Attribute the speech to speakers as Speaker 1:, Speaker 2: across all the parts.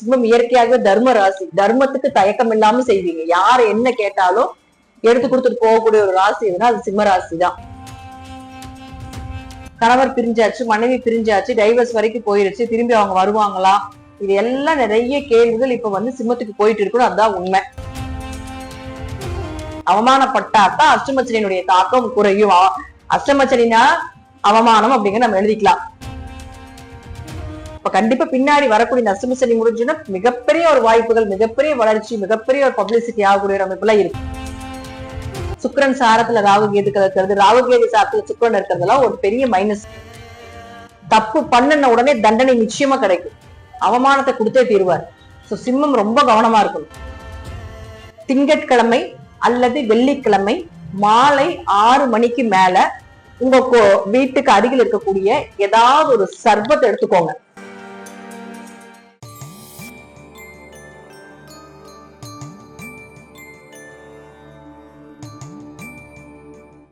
Speaker 1: சிம்மம் இயற்கையாகவே தர்ம ராசி. தர்மத்துக்கு தயக்கம் இல்லாம செய்வீங்க. யார் என்ன கேட்டாலும் எடுத்து கொடுத்துட்டு போகக்கூடிய ஒரு ராசி எதுனா அது சிம்ம ராசி தான். கணவர் பிரிஞ்சாச்சு, மனைவி பிரிஞ்சாச்சு, டைவர்ஸ் வரைக்கும் போயிருச்சு, திரும்பி அவங்க வருவாங்களா, இது எல்லாம் நிறைய கேள்விகள் இப்ப சிம்மத்துக்கு போயிட்டு இருக்கணும். அதுதான் உண்மை. அவமானப்பட்டாதான் அஷ்டமச்சனியினுடைய தாக்கம் குறையும். அஷ்டமச்சனினா அவமானம் அப்படிங்கிற நம்ம எழுதிக்கலாம். இப்ப கண்டிப்பா பின்னாடி வரக்கூடிய இந்த அஷ்டமச்சனி முடிஞ்சுன்னா மிகப்பெரிய ஒரு வாய்ப்புகள், மிகப்பெரிய வளர்ச்சி, மிகப்பெரிய ஒரு பப்ளிசிட்டி ஆகக்கூடிய அமைப்புலாம் இருக்கு. சுக்கிரன் சாரத்துல ராகுகேதுக்கள் இருக்கிறது, ராகுகேது சாரத்துல சுக்கிரன் இருக்கிறதுலாம் ஒரு பெரிய மைனஸ். தப்பு பண்ணுன உடனே தண்டனை நிச்சயமா கிடைக்கும். அவமானத்தை கொடுத்தே தீர்வார். சோ சிம்மம் ரொம்ப கவனமா இருக்கணும். திங்கட்கிழமை அல்லது வெள்ளிக்கிழமை மாலை 6 மணிக்கு மேல உங்க வீட்டுக்கு அருகில் இருக்கக்கூடிய ஏதாவது ஒரு சர்பத்தை எடுத்துக்கோங்க.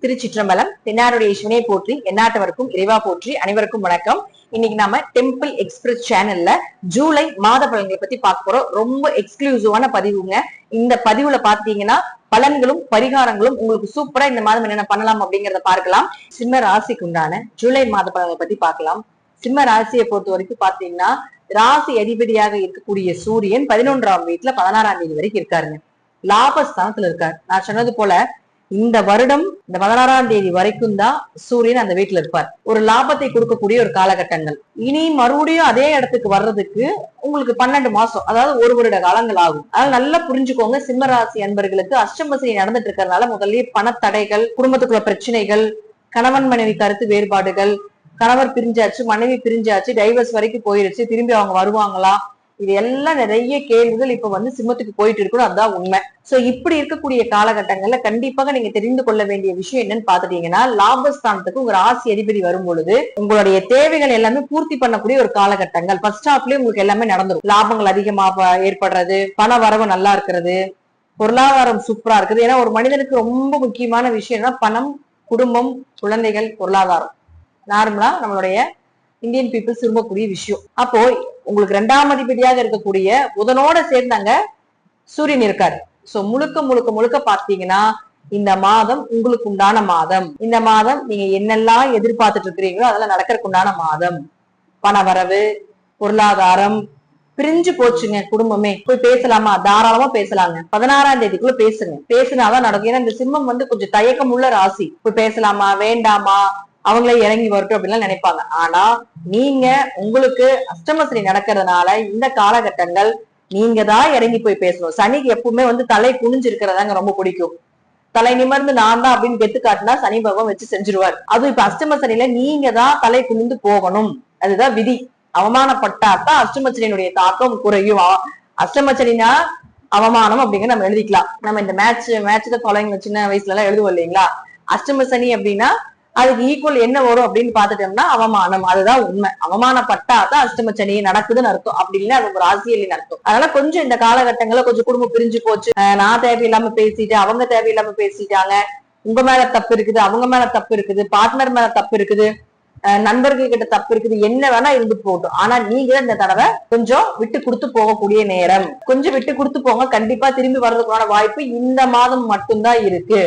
Speaker 1: திருச்சிற்றம்பலம். தென்னாருடைய சிவனை போற்றி, எந்நாட்டவருக்கும் இறைவா போற்றி. அனைவருக்கும் வணக்கம். இன்னைக்கு நாம டெம்பிள் எக்ஸ்பிரஸ் சேனல்ல ஜூலை மாத பலன்களை பத்தி பார்க்க போறோம். ரொம்ப எக்ஸ்க்ளூசிவான பதிவுங்க. இந்த பதிவுல பாத்தீங்கன்னா பலன்களும் பரிகாரங்களும் உங்களுக்கு சூப்பரா இந்த மாதம் என்னென்ன பண்ணலாம் அப்படிங்கறத பார்க்கலாம். சிம்ம ராசிக்கு உண்டான ஜூலை மாத பலன்களை பத்தி பார்க்கலாம். சிம்ம ராசியை பொறுத்த வரைக்கும் பாத்தீங்கன்னா ராசி அதிபதியாக இருக்கக்கூடிய சூரியன் 11ஆம் வீட்டுல 16ஆம் தேதி வரைக்கும் இருக்காருங்க. லாபஸ்தானத்துல இருக்காரு. நான் சொன்னது போல இந்த வருடம் இந்த 16ஆம் தேதி வரைக்கும் தான் சூரியன் அந்த வீட்டுல இருப்பார். ஒரு லாபத்தை கொடுக்கக்கூடிய ஒரு காலகட்டங்கள். இனி மறுபடியும் அதே இடத்துக்கு வர்றதுக்கு உங்களுக்கு 12 மாசம், அதாவது 1 வருட காலங்கள் ஆகும். அதனால நல்லா புரிஞ்சுக்கோங்க. சிம்ம ராசி அன்பர்களுக்கு அஷ்டமசனி நடந்துட்டு இருக்கிறதுனால முதல்லயே பணத்தடைகள், குடும்பத்துக்குள்ள பிரச்சனைகள், கணவன் மனைவி கருத்து வேறுபாடுகள், கணவர் பிரிஞ்சாச்சு, மனைவி பிரிஞ்சாச்சு, டைவர்ஸ் வரைக்கும் போயிருச்சு, திரும்பி அவங்க வருவாங்களா, இது எல்லாம் நிறைய கேள்விகள் இப்ப சிம்மத்துக்கு போயிட்டு இருக்கணும். அதுதான் உண்மை. சோ இப்படி இருக்கக்கூடிய காலகட்டங்கள்ல கண்டிப்பாக நீங்க தெரிந்து கொள்ள வேண்டிய விஷயம் என்னன்னு பாத்துட்டீங்கன்னா, லாபஸ்தானத்துக்கு உங்க ராசி அதிபதி வரும் பொழுது உங்களுடைய தேவைகள் எல்லாமே பூர்த்தி பண்ணக்கூடிய ஒரு காலகட்டங்கள். ஃபர்ஸ்ட் ஹாஃப்லயே உங்களுக்கு எல்லாமே நடந்துரும். லாபங்கள் அதிகமாக ஏற்படுறது, பண வரவு நல்லா இருக்கிறது, பொருளாதாரம் சூப்பரா இருக்குது. ஏன்னா ஒரு மனிதனுக்கு ரொம்ப முக்கியமான விஷயம்னா பணம், குடும்பம், குழந்தைகள், பொருளாதாரம். நார்மலா நம்மளுடைய இந்தியன் பீப்புள்ஸ் விரும்பக்கூடிய விஷயம். அப்போ உங்களுக்கு 2ஆம் அதிபதியாக இருக்கக்கூடிய புதனோட சேர்ந்தாங்க சூரியன் இருக்காரு. சோ முழுக்க முழுக்க முழுக்க பாத்தீங்கன்னா இந்த மாதம் உங்களுக்கு உண்டான மாதம். இந்த மாதம் நீங்க என்னெல்லாம் எதிர்பார்த்துட்டு இருக்கிறீங்களோ அதெல்லாம் நடக்கிறதுக்கு உண்டான மாதம். பண வரவு, பொருளாதாரம் பிரிஞ்சு போச்சுங்க. குடும்பமே போய் பேசலாமா, தாராளமா பேசலாங்க. 16ஆம் தேதிக்குள்ள பேசுங்க. பேசினாதான் நடக்கும். ஏன்னா இந்த சிம்மம் கொஞ்சம் தயக்கம் உள்ள ராசி. போய் பேசலாமா வேண்டாமா, அவங்களே இறங்கி வரட்டும் அப்படின்லாம் நினைப்பாங்க. ஆனா நீங்க உங்களுக்கு அஷ்டமசனி நடக்கிறதுனால இந்த காலகட்டங்கள் நீங்க தான் இறங்கி போய் பேசணும். சனிக்கு எப்பவுமே தலை குனிஞ்சு இருக்கிறதாங்க ரொம்ப பிடிக்கும். தலை நிமிர்ந்து நான் தான் அப்படின்னு கெத்து காட்டினா சனி பகவான் வச்சு செஞ்சிருவார். அதுவும் இப்ப அஷ்டமசனில நீங்க தான் தலை குனிந்து போகணும். அதுதான் விதி. அவமானப்பட்டாதான் அஷ்டமச்சனியினுடைய தாக்கம் குறையும். அஷ்டமச்சனினா அவமானம் அப்படிங்கிற நம்ம எழுதிக்கலாம். நம்ம இந்த மேட்ச் ஃபாலோயிங் சின்ன வயசுல எல்லாம் எழுதுவோம் இல்லைங்களா. அஷ்டமசனி அப்படின்னா அதுக்கு ஈக்குவல் என்ன வரும் அப்படின்னு பாத்துட்டோம்னா அவமானம். அதுதான் உண்மை. அவமானப்பட்டாதான் அஷ்டமச்சனி நடக்குதுன்னு அர்த்தம். அப்படி இல்லை அது ஒரு ராசியலின்னு அர்த்தம். அதனால கொஞ்சம் இந்த காலகட்டங்கள்ல கொஞ்சம் குடும்பம் பிரிஞ்சு போச்சு, நான் தேவையில்லாம பேசிட்டேன், அவங்க தேவையில்லாம பேசிட்டாங்க, உங்க மேல தப்பு இருக்குது, அவங்க மேல தப்பு இருக்குது, பார்ட்னர் மேல தப்பு இருக்குது, நண்பர்கள் கிட்ட தப்பு இருக்குது, என்ன வேணா இருந்து போட்டோம். ஆனா நீங்க இந்த தடவை கொஞ்சம் விட்டு கொடுத்து போகக்கூடிய நேரம். கொஞ்சம் விட்டு கொடுத்து போங்க. கண்டிப்பா திரும்பி வர்றதுக்கான வாய்ப்பு இந்த மாதம் மட்டும்தான் இருக்கு.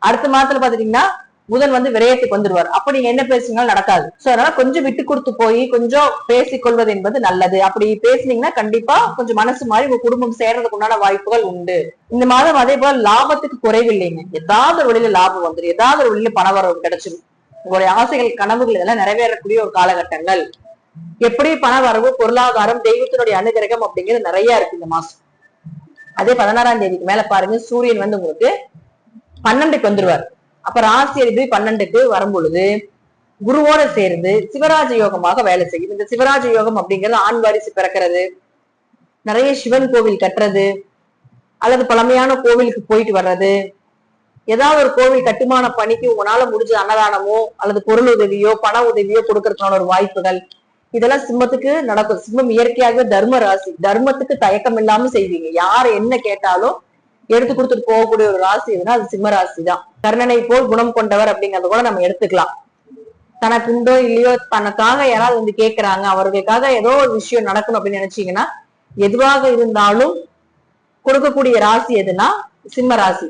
Speaker 1: அடுத்த மாதத்துல பாத்துட்டீங்கன்னா புதன் விரயத்துக்கு வந்துருவார். அப்ப நீங்க என்ன பேசுனாலும் நடக்காது. சோ அதனால கொஞ்சம் விட்டு கொடுத்து போய் கொஞ்சம் பேசிக்கொள்வது என்பது நல்லது. அப்படி பேசுனீங்கன்னா கண்டிப்பா கொஞ்சம் மனசு மாதிரி உங்க குடும்பம் சேர்றதுக்கு உண்டான வாய்ப்புகள் உண்டு. இந்த மாதம் அதே போல லாபத்துக்கு குறைவில்லைங்க. ஏதாவது ஒரு வழியில லாபம் வந்துடும், ஏதாவது ஒரு வழியில பண வரவு கிடைச்சிடும். உங்களுடைய ஆசைகள், கனவுகள் இதெல்லாம் நிறைவேறக்கூடிய ஒரு காலகட்டங்கள். எப்படி பண வரவு, பொருளாதாரம், தெய்வத்தினுடைய அனுகிரகம் அப்படிங்கிறது நிறைய இருக்கு இந்த மாசம். அதே 16ஆம் தேதிக்கு மேல பாருங்க, சூரியன் உங்களுக்கு 12க்கு வந்துருவார். அப்ப ராசி அதிபதி 12க்கு வரும் பொழுது குருவோட சேர்ந்து சிவராஜ யோகமாக வேலை செய்யும். இந்த சிவராஜ யோகம் அப்படிங்கிறது ஆண் வாரிசு பிறக்கிறது, நிறைய சிவன் கோவில் கட்டுறது, அல்லது பழமையான கோவிலுக்கு போயிட்டு வர்றது, ஏதாவது ஒரு கோவில் கட்டுமான பணிக்கு உங்களால முடிஞ்ச அன்னதானமோ அல்லது பொருள் உதவியோ பண உதவியோ கொடுக்கறதுக்கான ஒரு வாய்ப்புகள் இதெல்லாம் சிம்மத்துக்கு நடக்கும். சிம்மம் இயற்கையாகவே தர்ம ராசி. தர்மத்துக்கு தயக்கம் இல்லாம செய்வீங்க. யார் என்ன கேட்டாலும் எடுத்து கொடுத்துட்டு போகக்கூடிய ஒரு ராசி எதுனா அது சிம்ம ராசி தான். கர்ணனை போல் குணம் கொண்டவர் அப்படிங்கறத கூட நம்ம எடுத்துக்கலாம். தனக்கு உண்டோ இல்லையோ தனக்காக யாராவது கேட்கறாங்க, அவர்களுக்காக ஏதோ ஒரு விஷயம் நடக்கணும் அப்படின்னு நினைச்சீங்கன்னா எதுவாக இருந்தாலும் கொடுக்கக்கூடிய ராசி எதுனா சிம்ம ராசி.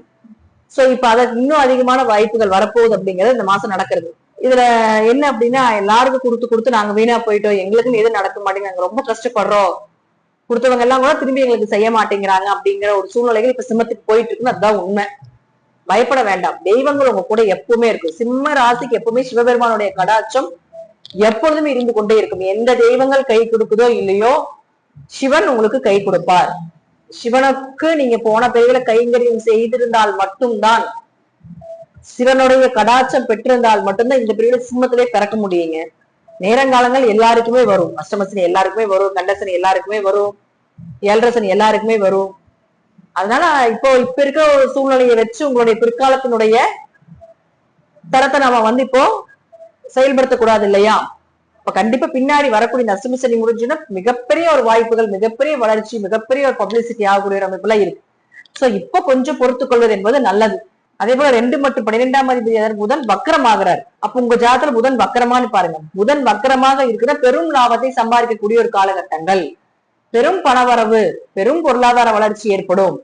Speaker 1: சோ இப்ப அதற்கு இன்னும் அதிகமான வாய்ப்புகள் வரப்போகுது அப்படிங்கிறது இந்த மாசம் நடக்கிறது. இதுல என்ன அப்படின்னா, எல்லாருக்கும் கொடுத்து நாங்க வீணா போயிட்டோம், எங்களுக்குன்னு எது நடக்க மாட்டேங்குது, நாங்க ரொம்ப கஷ்டப்படுறோம், கொடுத்தவங்க எல்லாம் கூட திரும்பி எங்களுக்கு செய்ய மாட்டேங்கிறாங்க அப்படிங்கிற ஒரு சூழ்நிலைகள் இப்ப சிம்மத்துக்கு போயிட்டு இருக்குன்னு அதுதான் உண்மை. பயப்பட வேண்டாம், தெய்வங்கள் உங்க கூட எப்பவுமே இருக்கும். சிம்ம ராசிக்கு எப்பவுமே சிவபெருமானுடைய கடாட்சம் எப்பொழுதுமே இருந்து கொண்டே இருக்கும். எந்த தெய்வங்கள் கை கொடுக்குதோ இல்லையோ, சிவன் உங்களுக்கு கை கொடுப்பார். சிவனுக்கு நீங்க போன பிறகுல கைங்கரியம் செய்திருந்தால் மட்டும்தான், சிவனுடைய கடாட்சம் பெற்றிருந்தால் மட்டும்தான் இந்த பிரிவுல சிம்மத்திலே பிறக்க முடியுங்க. நேரங்காலங்கள் எல்லாருக்குமே வரும். அஷ்டமசனி எல்லாருக்குமே வரும், கண்டசனி எல்லாருக்குமே வரும், ஏழரசனி எல்லாருக்குமே வரும். அதனால இப்ப இருக்க ஒரு சூழ்நிலையை வச்சு உங்களுடைய பிற்காலத்தினுடைய தரத்தை நாம இப்போ செயல்படுத்தக்கூடாது இல்லையா? இப்ப கண்டிப்பா பின்னாடி வரக்கூடிய இந்த அஷ்டமசனி முடிஞ்சுன்னா மிகப்பெரிய ஒரு வாய்ப்புகள், மிகப்பெரிய வளர்ச்சி, மிகப்பெரிய ஒரு பப்ளிசிட்டி ஆகக்கூடிய ஒரு அமைப்புல இருக்கு. சோ இப்ப கொஞ்சம் பொறுத்துக் கொள்வது என்பது நல்லது. அதே போல 2 மற்றும் 12ஆம் அதிபதி புதன் வக்கரம் ஆகிறார். அப்ப உங்க ஜாதகத்துல புதன் வக்கரமானு பாருங்க. புதன் வக்கரமாக இருக்கிற பெரும் லாபத்தை சம்பாதிக்கக்கூடிய ஒரு காலகட்டங்கள், பெரும் பணவரவு, பெரும் பொருளாதார வளர்ச்சி ஏற்படும்.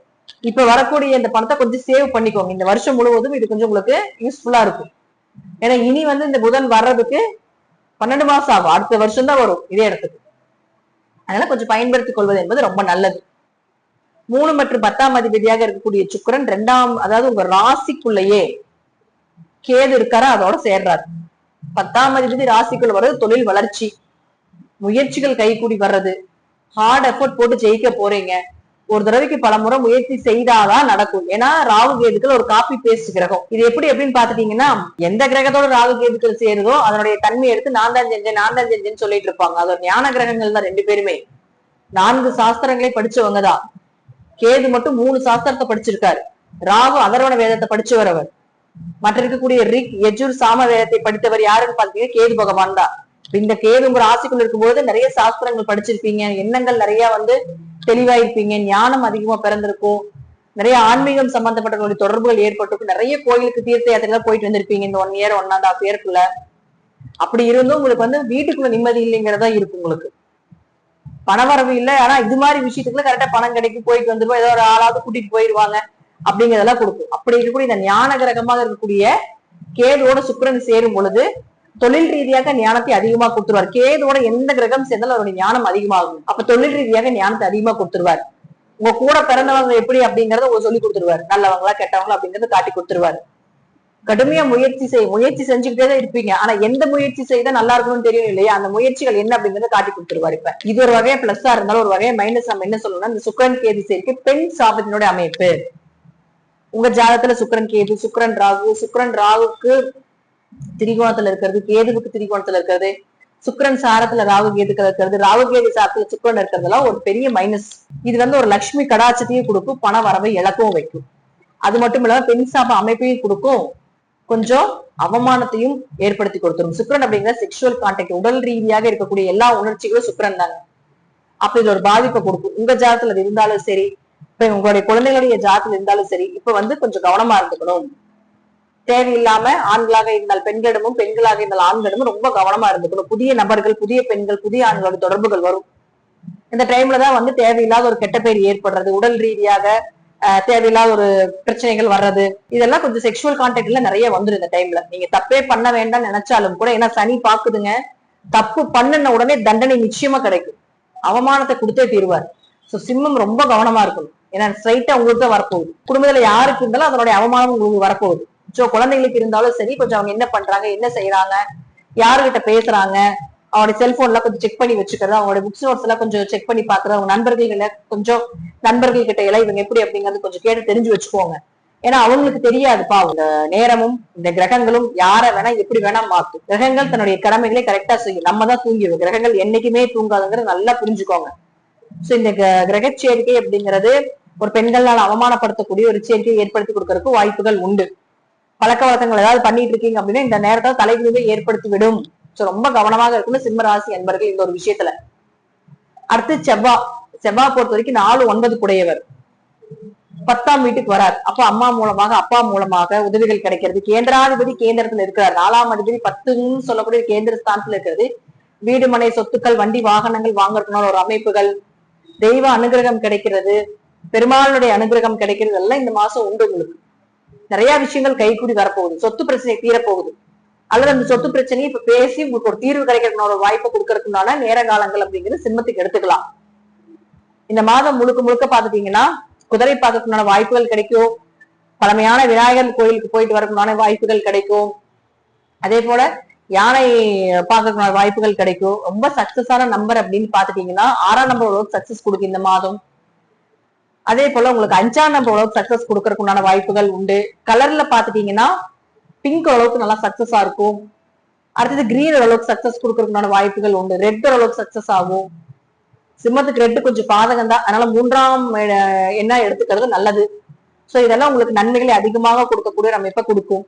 Speaker 1: இப்ப வரக்கூடிய இந்த பணத்தை கொஞ்சம் சேவ் பண்ணிக்கோங்க. இந்த வருஷம் முழுவதும் இது கொஞ்சம் உங்களுக்கு யூஸ்ஃபுல்லா இருக்கும். ஏன்னா இனி இந்த புதன் வர்றதுக்கு 12 மாசம் ஆகும். அடுத்த வருஷம் தான் வரும் இதே இடத்துக்கு. அதனால கொஞ்சம் பயன்படுத்திக் கொள்வது என்பது ரொம்ப நல்லது. 3 மற்றும் 10ஆம் அதிபதியாக இருக்கக்கூடிய சுக்கிரன் 2ஆம், அதாவது உங்க ராசிக்குள்ளேயே கேது இருக்காரா, அதோட சேர்றாரு. 10ஆம் அதிபதி ராசிக்குள்ள வர்றது தொழில் வளர்ச்சி, முயற்சிகள் கைகூடி வர்றது, ஹார்ட் எஃபர்ட் போட்டு ஜெயிக்க போறீங்க. ஒரு தடவைக்கு பல முறை முயற்சி செய்தாதான் நடக்கும். ஏன்னா ராகு கேதுக்கள் ஒரு காப்பி பேஸ்ட் கிரகம். இது எப்படி அப்படின்னு பாத்துட்டீங்கன்னா, எந்த கிரகத்தோட ராகு கேதுக்கள் சேருதோ அதனுடைய தன்மையை எடுத்து நான் தான் செஞ்சேன்னு சொல்லிட்டு இருப்பாங்க. அது ஒரு ஞான கிரகங்கள் தான். 2 பேருமே 4 சாஸ்திரங்களை படிச்சவங்க தான். கேது மட்டும் 3 சாஸ்திரத்தை படிச்சிருக்காரு. ராகு அதர்வண வேதத்தை படிச்சவர். அவர் மற்ற இருக்கக்கூடிய ரிக், யஜுர், சாம வேதத்தை படித்தவர் யாருன்னு பாத்தீங்கன்னா கேது பகவான் தான். இந்த கேது உங்க ராசிக்குள்ள இருக்கும்போது நிறைய சாஸ்திரங்கள் படிச்சிருப்பீங்க, எண்ணங்கள் நிறைய தெளிவாயிருப்பீங்க, ஞானம் அதிகமா பிறந்திருக்கும், நிறைய ஆன்மீகம் சம்பந்தப்பட்ட தொடர்புகள் ஏற்பட்டிருக்கும், நிறைய கோயிலுக்கு தீர்த்த யாத்திரை போயிட்டு வந்திருப்பீங்க இந்த 1 இயர் 1.5 இயர்க்குள்ள. அப்படி இருந்தும் உங்களுக்கு வீட்டுக்குள்ள நிம்மதி இல்லைங்கிறதா இருக்கும். உங்களுக்கு பணவரவு இல்லை, ஆனா இது மாதிரி விஷயத்துக்குள்ள கரெக்டா பணம் கிடைக்கும், போயிட்டு வந்துருவோம், ஏதோ ஒரு ஆளாவது கூட்டிட்டு போயிருவாங்க அப்படிங்கிறதெல்லாம் கொடுக்கும். அப்படி இருக்கக்கூடிய இந்த ஞான கிரகமாக இருக்கக்கூடிய கேதுவோட சுக்கிரன் சேரும் பொழுது தொழில் ரீதியாக ஞானத்தை அதிகமா கொடுத்துருவார். கேதுவோட எந்த கிரகம் சேர்ந்தாலும் அவருடைய ஞானம் அதிகமாகும். அப்ப தொழில் ரீதியாக ஞானத்தை அதிகமா கொடுத்துருவார். உங்க கூட பிறந்தவங்க எப்படி அப்படிங்கறத உங்க சொல்லி கொடுத்துருவாரு. நல்லவங்களா கெட்டவங்களா அப்படிங்கறத காட்டி கொடுத்துருவாரு. கடுமையா முயற்சி செஞ்சுக்கிட்டே தான் இருப்பீங்க. ஆனா எந்த முயற்சி செய்தா நல்லா இருக்கணும்னு தெரியும் இல்லையா, அந்த முயற்சிகள் என்ன அப்படிங்கறத காட்டி கொடுத்துருவாரு. இப்ப இது ஒரு வகையா பிளஸ்ஸா இருந்தாலும் ஒரு வகையா மைனஸ். நம்ம என்ன சொல்லணும்னா, இந்த சுக்கிரன் கேது சேர்க்கை பெண் சாபத்தினுடைய அமைப்பு. உங்க ஜாதகத்துல சுக்கிரன் கேது, சுக்கிரன் ராகுக்கு திரிகோணத்துல இருக்கிறது, கேதுவுக்கு திரிகோணத்துல இருக்கிறது, சுக்கிரன் சாரத்துல ராகு கேதுக்கள் இருக்கிறது, ராகு கேது சாரத்துல சுக்கிரன் இருக்கிறதுலாம் ஒரு பெரிய மைனஸ். இது ஒரு லட்சுமி கடாட்சத்தையும் கொடுக்கும், பண வரவை இழக்கவும் வைக்கும். அது மட்டும் இல்லாம பெண் சாப அமைப்பையும் கொடுக்கும், கொஞ்சம் அவமானத்தையும் ஏற்படுத்தி கொடுத்துரும். சுக்கிரன் அப்படிங்கிற செக்ஷுவல் கான்டாக்ட், உடல் ரீதியாக இருக்கக்கூடிய எல்லா உணர்ச்சிகளும் சுக்கிரன் தாங்க. அப்ப இது ஒரு பாதிப்பை கொடுக்கும். உங்க ஜாதத்துல இருந்தாலும் சரி, இப்ப உங்களுடைய குழந்தைகளுடைய ஜாதத்துல இருந்தாலும் சரி, இப்ப கொஞ்சம் கவனமா இருந்துக்கணும். தேவையில்லாம ஆண்களாக இருந்தால் பெண்களிடமும், பெண்களாக இருந்தால் ஆண்களிடமும் ரொம்ப கவனமா இருந்துக்கணும். புதிய நபர்கள், புதிய பெண்கள், புதிய ஆண்களோட தொடர்புகள் வரும். இந்த டைம்லதான் தேவையில்லாத ஒரு கெட்ட பெயர் ஏற்படுறது, உடல் ரீதியாக தேவையில்லாத ஒரு பிரச்சனைகள் வர்றது, இதெல்லாம் கொஞ்சம் செக்ஷுவல் கான்டாக்ட்ல நிறைய வந்துடும் இந்த டைம்ல. நீங்க தப்பே பண்ண வேண்டாம்னு நினைச்சாலும் கூட, ஏன்னா சனி பாக்குதுங்க, தப்பு பண்ணுன உடனே தண்டனை நிச்சயமா கிடைக்கும். அவமானத்தை கொடுத்தே தீருவார். சோ சிம்மம் ரொம்ப கவனமா இருக்கணும். ஏன்னா ஸ்ட்ரைட்டா உங்களுக்கு தான் வரப்போகுது. குடும்பத்துல யாருக்கு இருந்தாலும் அதனுடைய அவமானம் உங்களுக்கு வரப்போகுது. சோ குழந்தைகளுக்கு இருந்தாலும் சரி, கொஞ்சம் அவங்க என்ன பண்றாங்க, என்ன செய்யறாங்க, யாருகிட்ட பேசுறாங்க, அவங்களுடைய செல்போன்ல கொஞ்சம் செக் பண்ணி வச்சுக்கிறது, அவங்களுடைய புக்ஸ் நோட்ஸ் எல்லாம் கொஞ்சம் செக் பண்ணி பாக்குறது, அவங்க நண்பர்கள் கிட்ட எல்லாம் இவங்க எப்படி அப்படிங்கிறது கொஞ்சம் கேட்டு தெரிஞ்சு வச்சுக்கோங்க. ஏன்னா அவங்களுக்கு தெரியாதுப்பா, இந்த நேரமும் இந்த கிரகங்களும் யார வேணா எப்படி வேணா மாத்தும். கிரகங்கள் தன்னுடைய கடமைகளை கரெக்டா செய்யும். நம்ம தான் தூங்கிடுவோம், கிரகங்கள் என்னைக்குமே தூங்காதுங்கிறது நல்லா புரிஞ்சுக்கோங்க. சோ இந்த கிரக சேர்க்கை அப்படிங்கிறது ஒரு பெண்களால் அவமானப்படுத்தக்கூடிய ஒரு சேர்க்கையை ஏற்படுத்தி கொடுக்கறதுக்கு வாய்ப்புகள் உண்டு. பழக்க வழக்கங்கள் ஏதாவது பண்ணிட்டு இருக்கீங்க அப்படின்னா இந்த நேரத்தை தலைகுனிவை ஏற்படுத்தி விடும். சோ ரொம்ப கவனமாக இருக்கணும் சிம்ம ராசி அன்பர்கள் இந்த ஒரு விஷயத்துல. அடுத்து செவ்வாய் பொறுத்த வரைக்கும் 4-9 குடையவர் 10ஆம் வீட்டுக்கு வரார். அப்ப அம்மா மூலமாக, அப்பா மூலமாக உதவிகள் கிடைக்கிறது. கேந்திராதிபதி கேந்திரத்துல இருக்கிறார். 4ஆம் அதிபதி 10ன்னு சொல்லக்கூடிய கேந்திர ஸ்தானத்துல இருக்கிறது. வீடு மனை சொத்துக்கள், வண்டி வாகனங்கள் வாங்கறதுனால ஒரு அமைப்புகள், தெய்வ அனுகிரகம் கிடைக்கிறது, பெருமாளுடைய அனுகிரகம் கிடைக்கிறது எல்லாம் இந்த மாசம் உண்டு. உங்களுக்கு நிறைய விஷயங்கள் கைகூடி வரப்போகுது. சொத்து பிரச்சனை தீரப்போகுது, அல்லது அந்த சொத்து பிரச்சனையை இப்ப பேசி உங்களுக்கு ஒரு தீர்வு கிடைக்கிறதுனால ஒரு வாய்ப்பை கொடுக்கறதுனால நேர காலங்கள் அப்படிங்கிறது சிம்மத்துக்கு எடுத்துக்கலாம். இந்த மாதம் முழுக்க முழுக்க பாத்துட்டீங்கன்னா குதிரை பார்க்கறதுனால வாய்ப்புகள் கிடைக்கும். பழமையான விநாயகர் கோயிலுக்கு போயிட்டு வரதுனால வாய்ப்புகள் கிடைக்கும். அதே போல யானை பார்க்கறதுனால வாய்ப்புகள் கிடைக்கும். ரொம்ப சக்சஸான நம்பர் அப்படின்னு பாத்துட்டீங்கன்னா 6ஆம் நம்பர் அளவுக்கு சக்சஸ் கொடுக்கும் இந்த மாதம். அதே போல உங்களுக்கு 5ஆம் நம்பர் அளவுக்கு சக்சஸ் கொடுக்கறதுக்குண்டான வாய்ப்புகள் உண்டு. கலர்ல பாத்துட்டீங்கன்னா பிங்க் அளவுக்கு நல்லா சக்சஸா இருக்கும். அடுத்தது கிரீன் அளவுக்கு சக்சஸ் கொடுக்கறதுக்குண்டான வாய்ப்புகள் உண்டு. ரெட் அளவுக்கு சக்சஸ் ஆகும். சிம்மத்துக்கு ரெட்டு கொஞ்சம் பாதகம் தான், அதனால 3ஆம் எண்ணா எடுத்துக்கிறது நல்லது. சோ இதெல்லாம் உங்களுக்கு நன்மைகளை அதிகமாக கொடுக்கக்கூடிய நம்ம எப்ப கொடுக்கும்.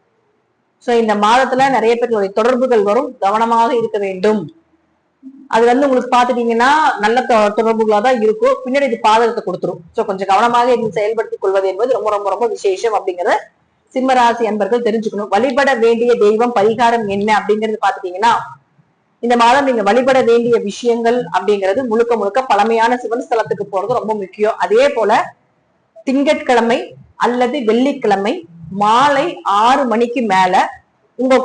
Speaker 1: சோ இந்த மாதத்துல நிறைய பேர்களுடைய தொடர்புகள் வரும், கவனமாக இருக்க வேண்டும். அது உங்களுக்கு பாத்துட்டீங்கன்னா நல்ல தொடர்புகளா தான் இருக்கும், பின்னாடி இது பாதகத்தை கொடுத்துரும். சோ கொஞ்சம் கவனமாக இருந்து செயல்படுத்திக் கொள்வது என்பது ரொம்ப ரொம்ப ரொம்ப விசேஷம் அப்படிங்கறத சிம்ம ராசி அன்பர்கள் தெரிஞ்சுக்கணும். வழிபட வேண்டிய தெய்வம் பரிகாரம் என்ன அப்படிங்கிறது பாத்துட்டீங்கன்னா இந்த மாதம் நீங்க வழிபட வேண்டிய விஷயங்கள் அப்படிங்கிறது முழுக்க முழுக்க பழமையான சிவன் ஸ்தலத்துக்கு போறது ரொம்ப முக்கியம். அதே போல திங்கட்கிழமை அல்லது வெள்ளிக்கிழமை மாலை 6 மணிக்கு மேல உங்க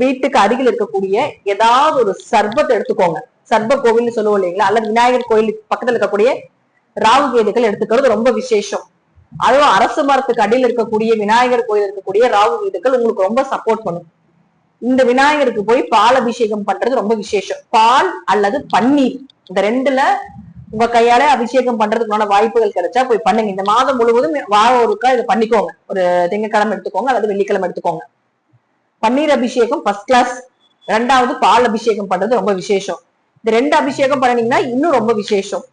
Speaker 1: வீட்டுக்கு அருகில் இருக்கக்கூடிய ஏதாவது ஒரு சர்பத்தை எடுத்துக்கோங்க. சர்ப கோவில் சொல்லுவோம் இல்லைங்களா, அல்லது விநாயகர் கோயிலுக்கு பக்கத்துல இருக்கக்கூடிய ராகு கேதுகள் எடுத்துக்கிறது ரொம்ப விசேஷம். அதுவும் அரசு மரத்துக்கு அடியில் இருக்கக்கூடிய விநாயகர் கோயில் இருக்கக்கூடிய ராகு கேதுகள் உங்களுக்கு ரொம்ப சப்போர்ட் பண்ணும். இந்த விநாயகருக்கு போய் பால் அபிஷேகம் பண்றது ரொம்ப விசேஷம். பால் அல்லது பன்னீர் இந்த ரெண்டுல உங்க கையால அபிஷேகம் பண்றதுக்கான வாய்ப்புகள் கிடைச்சா போய் பண்ணுங்க. இந்த மாதம் முழுவதும் வாரம் ஒருக்கா இதை பண்ணிக்கோங்க. ஒரு திங்கட்கிழமை எடுத்துக்கோங்க அல்லது வெள்ளிக்கிழமை எடுத்துக்கோங்க. பன்னீர் அபிஷேகம் ஃபர்ஸ்ட் கிளாஸ். 2வது பால் அபிஷேகம் பண்றது ரொம்ப விசேஷம். இந்த 2 அபிஷேகம் பண்ணீங்கன்னா இன்னும் ரொம்ப விசேஷம்.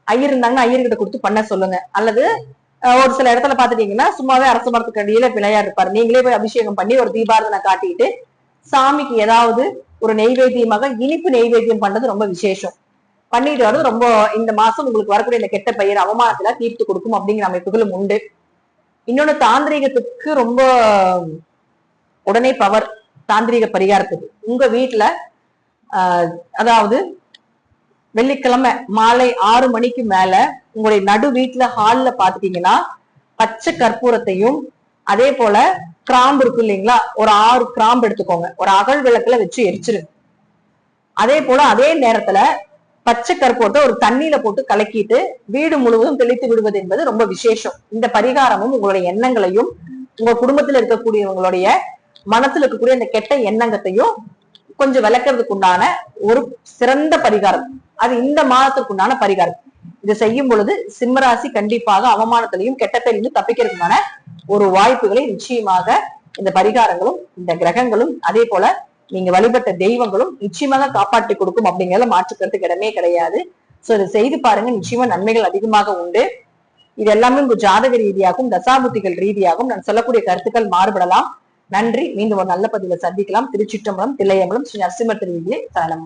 Speaker 1: ஐயர் இருந்தாங்கன்னா ஐயர்கிட்ட கொடுத்து பண்ண சொல்லுங்க. அல்லது ஒரு சில இடத்துல பாத்துட்டீங்கன்னா சும்மாவே அரசு மரத்துக்கு அடியில பிள்ளையார் இருப்பாரு, நீங்களே போய் அபிஷேகம் பண்ணி ஒரு தீபாரதனை காட்டிட்டு சாமிக்கு ஏதாவது ஒரு நெய்வேத்தியமாக இனிப்பு நெய்வேத்தியம் பண்றது ரொம்ப விசேஷம். பண்ணிட்டு வர்றது ரொம்ப இந்த மாசம் உங்களுக்கு வரக்கூடிய இந்த கெட்ட பெயர் அவமானத்துல தீர்த்து கொடுக்கும் அப்படிங்கிற அமைப்புகளும் உண்டு. இன்னொன்னு தாந்திரீகத்துக்கு ரொம்ப உடனே பவர். தாந்திரீக பரிகாரத்துக்கு உங்க வீட்டுல அதாவது வெள்ளிக்கிழமை மாலை 6 மணிக்கு மேல உங்களுடைய நடு வீட்டுல ஹால்ல பாத்துட்டீங்கன்னா பச்சை கற்பூரத்தையும் அதே போல கிராம்பு இருக்கு இல்லைங்களா, ஒரு 6 கிராம்பு எடுத்துக்கோங்க, ஒரு அகல் விளக்குல வச்சு எரிச்சிருங்க. அதே போல அதே நேரத்துல பச்சை கற்பூரத்தை ஒரு தண்ணியில போட்டு கலக்கிட்டு வீடு முழுவதும் தெளித்து விடுவது என்பது ரொம்ப விசேஷம். இந்த பரிகாரமும் உங்களுடைய எண்ணங்களையும் உங்க குடும்பத்துல இருக்கக்கூடியவங்களுடைய மனசுல இருக்கக்கூடிய அந்த கெட்ட எண்ணங்கத்தையும் கொஞ்சம் விளக்குறதுக்கு உண்டான ஒரு சிறந்த பரிகாரம். அது இந்த மாதத்துக்கு உண்டான பரிகாரம். இதை செய்யும் பொழுது சிம்மராசி கண்டிப்பாக அவமானத்திலையும் கெட்ட பேரிலிருந்து தப்பிக்கிறதுக்கான ஒரு வாய்ப்புகளை நிச்சயமாக இந்த பரிகாரங்களும் இந்த கிரகங்களும் அதே போல நீங்க வழிபட்ட தெய்வங்களும் நிச்சயமாக காப்பாற்றி கொடுக்கும் அப்படிங்கறத மாற்றுக்கிறதுக்கு இடமே கிடையாது. சோ இதை செய்து பாருங்க, நிச்சயமா நன்மைகள் அதிகமாக உண்டு. இது எல்லாமே உங்க ஜாதக ரீதியாகவும் தசாபுத்திகள் ரீதியாகவும் நான் சொல்லக்கூடிய கருத்துக்கள் மாறுபடலாம். நன்றி. மீண்டும் ஒரு நல்ல பதிவில் சந்திக்கலாம். திருச்சிற்றம்பலம், தில்லையம்பலம், ஸ்ரீ நரசிம்மர் திருவிழி சரணம்.